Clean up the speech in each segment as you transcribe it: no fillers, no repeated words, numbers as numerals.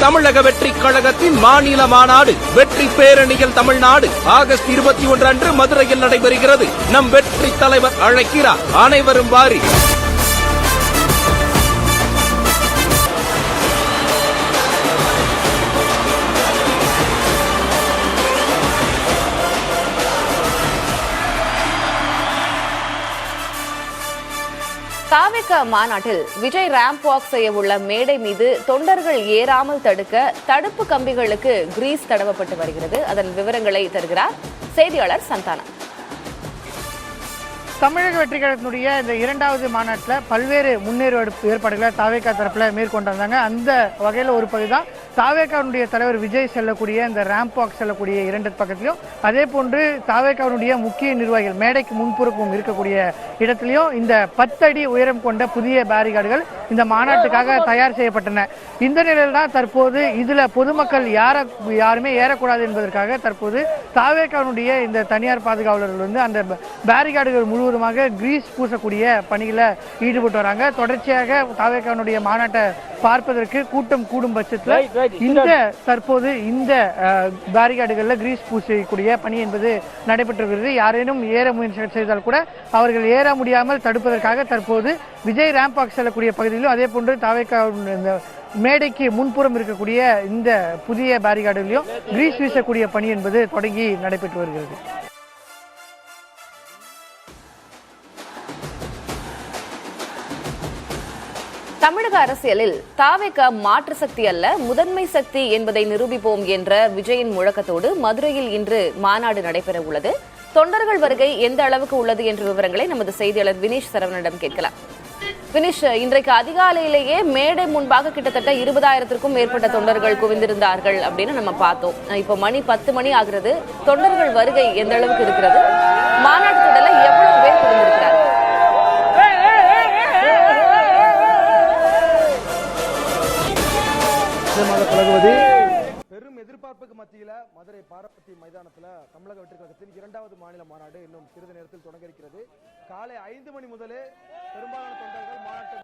தமிழக வெற்றி கழகத்தின் மாநில மாநாடு வெற்றி பேரணியில் தமிழ்நாடு ஆகஸ்ட் 21 அன்று மதுரையில் நடைபெறுகிறது. நம் வெற்றி தலைவர் அழைக்கிறார், அனைவரும் வாரி. தாவேக மாநாட்டில் விஜய் ரேம்ப் வாக் செய்ய உள்ள மேடை மீது தொண்டர்கள் ஏறாமல் தடுக்க தடுப்பு கம்பிகளுக்கு கிரீஸ் தடவப்பட்டு வருகிறது. அதன் விவரங்களை தருகிறார் செய்தியாளர் சந்தானம். தமிழக வெற்றி கழகத்தினுடைய இந்த இரண்டாவது மாநாட்டில் பல்வேறு முன்னேற்பு ஏற்பாடுகளை தாவேகா தரப்பில் மேற்கொண்டு வந்தாங்க. அந்த வகையில் ஒரு பகுதி தான் தாவேகாவுடைய தலைவர் விஜய் செல்லக்கூடிய இந்த ரேம்ப் வாக் செல்லக்கூடிய இரண்டு பக்கத்திலையும், அதே போன்று தாவேகாவுடைய முக்கிய நிர்வாகிகள் மேடைக்கு முன்புறமும் இருக்கக்கூடிய இடத்திலையும் இந்த 10 அடி உயரம் கொண்ட புதிய பேரிகார்டுகள் இந்த மாநாட்டுக்காக தயார் செய்யப்பட்டன. இந்த நிலையில் தான் தற்போது இதில் பொதுமக்கள் யாருமே ஏறக்கூடாது என்பதற்காக தற்போது தாவேகாவுடைய இந்த தனியார் பாதுகாவலர்கள் அந்த பேரிகார்டுகள் முழுவதுமாக கிரீஸ் பூசக்கூடிய பணிகளை ஈடுபட்டு வராங்க. தொடர்ச்சியாக தாவேகாவுடைய மாநாட்டை பார்ப்பதற்கு கூட்டம் கூடும் பட்சத்தில் தற்போது இந்த பேரிகார்டுகளில் கிரீஸ் பூசக்கூடிய பணி என்பது நடைபெற்று வருகிறது. யாரேனும் ஏற முயற்சி செய்தால் கூட அவர்கள் ஏற முடியாமல் தடுப்பதற்காக தற்போது விஜய் ரேம்ப் வாக் செல்லக்கூடிய பகுதியிலும், அதே போன்று தாவேகா மேடைக்கு முன்புறம் இருக்கக்கூடிய இந்த புதிய பேரிகார்டுகளிலும் கிரீஸ் வீசக்கூடிய பணி என்பது தொடங்கி நடைபெற்று வருகிறது. தமிழக அரசியலில் தாவேக மாற்று சக்தி அல்ல, முதன்மை சக்தி என்பதை நிரூபிப்போம் என்ற விஜயின் முழக்கத்தோடு மதுரையில் இன்று மாநாடு நடைபெற உள்ளது. தொண்டர்கள் வருகை எந்த அளவுக்கு உள்ளது என்ற விவரங்களை நமது செய்தியாளர் வினீஷ் சரவணனிடம் கேட்கலாம். வினீஷ், இன்றைக்கு அதிகாலையிலேயே மேடை முன்பாக கிட்டத்தட்ட 20,000க்கும் மேற்பட்ட தொண்டர்கள் குவிந்திருந்தார்கள் அப்படின்னு நம்ம பார்த்தோம். இப்போ மணி 10 மணி ஆகிறது. தொண்டர்கள் வருகை எந்த அளவுக்கு இருக்கிறது? மாநாட்டு திடல எவ்வளவு பேர் குவிந்திருக்கிறார்கள்? பெரும் எதிர்பார்ப்புக்கு மத்தியில மதுரை பாரபத்தி மைதானத்தில் தமிழக வெற்றி கழகத்தின் இரண்டாவது மாநில மாநாடு இன்னும் சிறிது நேரத்தில் தொடங்க இருக்கிறது. காலை 5 மணி முதலே பெரும்பாலான தொண்டர்கள் மாநாட்டு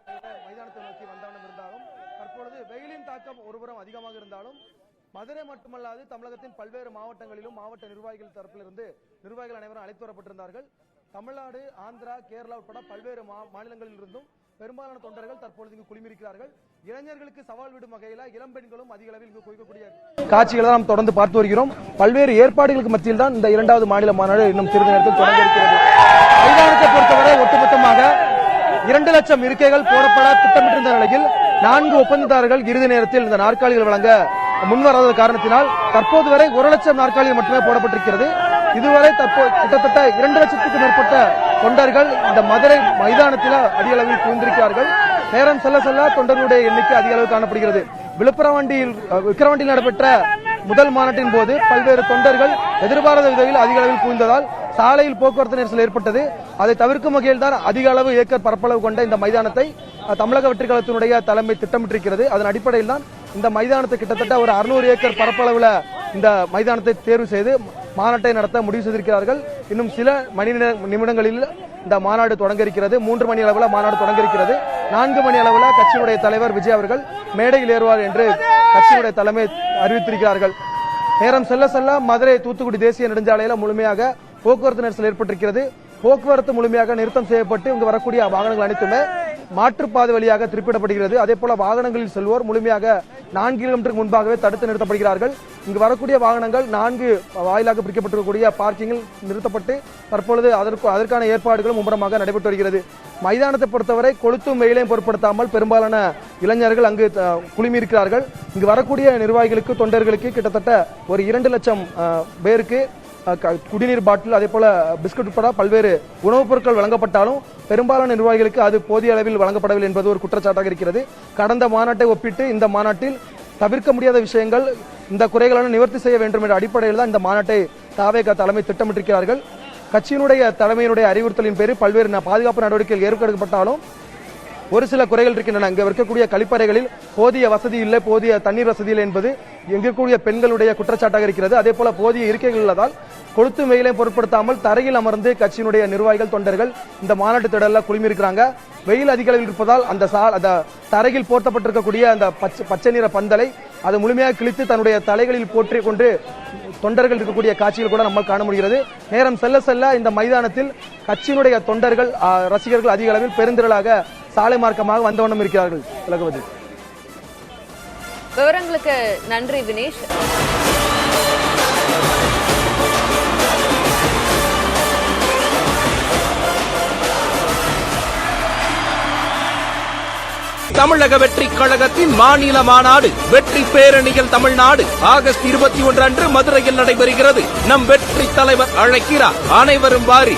மைதானத்தை நோக்கி வந்தவனம் இருந்தாலும் தற்பொழுது வெயிலின் தாக்கம் ஒருபுறம் அதிகமாக இருந்தாலும் மதுரை மட்டுமல்லாது தமிழகத்தின் பல்வேறு மாவட்டங்களிலும் மாவட்ட நிர்வாகிகள் தரப்பிலிருந்து நிர்வாகிகள் அனைவரும் அழைத்து வரப்பட்டிருந்தார்கள். தமிழ்நாடு, ஆந்திரா, கேரளா உட்பட பல்வேறு மாநிலங்களில் இருந்தும் பெரும்பாலான தொண்டர்கள் தற்பொழுது இங்கு குழுமியிருக்கிறார்கள். இளைஞர்களுக்கு சவால் விடும் வகையில் இளம்பெண்களும் அதிக அளவில் இங்கு குவிக்கக்கூடிய காட்சிகளை நாம் தொடர்ந்து பார்த்து வருகிறோம். பல்வேறு ஏற்பாடுகளுக்கு மத்தியில் தான் இந்த இரண்டாவது மாநில மாநாடு இன்னும் சிறிது நேரத்தில் தொடங்க இருக்கிறது. மைதானத்தை பொறுத்தவரை ஒட்டுமொத்தமாக 2 லட்சம் இருக்கைகள் போடப்பட திட்டமிட்டிருந்த நிலையில் 4 ஒப்பந்ததாரர்கள் இறுதி நேரத்தில் இந்த நாற்காலிகள் வழங்க முன்வராத காரணத்தினால் தற்போது வரை 1 லட்சம் நாற்காலிகள் மட்டுமே போடப்பட்டிருக்கிறது. இதுவரை கிட்டத்தட்ட 2 லட்சத்துக்கும் மேற்பட்ட தொண்டர்கள் இந்த மதுரை மைதானத்தில் அதிக அளவில் குவிந்திருக்கிறார்கள். நேரம் செல்ல செல்ல தொண்டர்களுடைய எண்ணிக்கை அதிக அளவு காணப்படுகிறது. விக்கிரவாண்டியில் நடைபெற்ற முதல் மாநாட்டின் போது பல்வேறு தொண்டர்கள் எதிர்பாராத விதத்தில் அதிக அளவில் குவிந்ததால் சாலையில் போக்குவரத்து நெரிசல் ஏற்பட்டது. அதை தவிர்க்கும் வகையில் தான் அதிக அளவு ஏக்கர் பரப்பளவு கொண்ட இந்த மைதானத்தை தமிழக வெற்றி கழகத்தினுடைய தலைமை திட்டமிட்டிருக்கிறது. அதன் அடிப்படையில் தான் இந்த மைதானத்தை கிட்டத்தட்ட ஒரு 600 ஏக்கர் பரப்பளவுல இந்த மைதானத்தை தேர்வு செய்து மாநாட்டை நடத்த முடிவு செய்திருக்கிறார்கள். இன்னும் சில நிமிடங்களில் இந்த மாநாடு தொடங்க இருக்கிறது. 3 மணி அளவில் மாநாடு தொடங்க இருக்கிறது. 4 மணி அளவில் கட்சியினுடைய தலைவர் விஜய் அவர்கள் மேடையில் ஏறுவார் என்று கட்சியினுடைய தலைமை அறிவித்திருக்கிறார்கள். நேரம் செல்ல செல்ல மதுரை தூத்துக்குடி தேசிய நெடுஞ்சாலையில் முழுமையாக போக்குவரத்து நெரிசல் ஏற்பட்டிருக்கிறது. போக்குவரத்து முழுமையாக நிறுத்தம் செய்யப்பட்டு இங்கு வரக்கூடிய வாகனங்கள் அனைத்துமே மாற்றுப்பாதை வழியாக திருப்பிடப்படுகிறது. அதே போல வாகனங்களில் செல்வோர் முழுமையாக 4 கிலோமீட்டருக்கு முன்பாகவே தடுத்து நிறுத்தப்படுகிறார்கள். இங்கு வரக்கூடிய வாகனங்கள் 4 வாயிலாக பிரிக்கப்பட்டிருக்கக்கூடிய பார்க்கிங்கில் நிறுத்தப்பட்டு தற்பொழுது அதற்கான ஏற்பாடுகளும் மும்முரமாக நடைபெற்று வருகிறது. மைதானத்தை பொறுத்தவரை கொளுத்தும் வெயிலையும் பொருட்படுத்தாமல் பெரும்பாலான இளைஞர்கள் அங்கு குழுமியிருக்கிறார்கள். இங்கு வரக்கூடிய நிர்வாகிகளுக்கு, தொண்டர்களுக்கு கிட்டத்தட்ட ஒரு 2 லட்சம் பேருக்கு குடிநீர் பாட்டில், அதே போல பிஸ்கட் உட்பட பல்வேறு உணவுப் பொருட்கள் வழங்கப்பட்டாலும் பெரும்பாலான நிர்வாகிகளுக்கு அது போதிய அளவில் வழங்கப்படவில்லை என்பது ஒரு குற்றச்சாட்டாக இருக்கிறது. கடந்த மாநாட்டை ஒப்பிட்டு இந்த மாநாட்டில் தவிர்க்க முடியாத விஷயங்கள், இந்த குறைகளை நிவர்த்தி செய்ய வேண்டும் என்ற அடிப்படையில் தான் இந்த மாநாட்டை தாவேகா தலைமை திட்டமிட்டிருக்கிறார்கள். கட்சியினுடைய தலைமையினுடைய அறிவுறுத்தலின் பேரில் பல்வேறு பாதுகாப்பு நடவடிக்கைகள் ஏற்படுத்தப்பட்டாலும் ஒரு சில குறைகள் இருக்கின்றன. அங்கே இருக்கக்கூடிய கழிப்பறைகளில் போதிய வசதி இல்லை, போதிய தண்ணீர் வசதி இல்லை என்பது இங்கு இருக்கக்கூடிய பெண்களுடைய குற்றச்சாட்டாக இருக்கிறது. அதே போல போதிய இருக்கைகள் உள்ளதால் கொளுத்தும் வெயிலை பொருட்படுத்தாமல் தரையில் அமர்ந்து கட்சியினுடைய நிர்வாகிகள் தொண்டர்கள் இந்த மாநாட்டு திடல்ல குழுமியிருக்கிறாங்க. வெயில் அதிக அளவில் இருப்பதால் அந்த தரையில் போர்த்தப்பட்டிருக்கக்கூடிய அந்த பச்சை நிற பந்தலை அது முழுமையாக கிழித்து தன்னுடைய தலைகளில் போற்றிக் கொண்டு தொண்டர்கள் இருக்கக்கூடிய காட்சிகள் கூட நம்மால் காண முடிகிறது. நேரம் செல்ல செல்ல இந்த மைதானத்தில் கட்சியினுடைய தொண்டர்கள் ரசிகர்கள் அதிக அளவில் பெருந்திரளாக சாலை மார்க்கமாக வந்த வண்ணம் இருக்கிறார்கள். திலகவதி, விவரங்களுக்கு நன்றி வினேஷ். தமிழக வெற்றி கழகத்தின் மாநில மாநாடு வெற்றி பேரணிகள் தமிழ்நாடு ஆகஸ்ட் 21 அன்று மதுரையில் நடைபெறுகிறது. நம் வெற்றி தலைவர் அழைக்கிறார். அனைவரும் வாரி.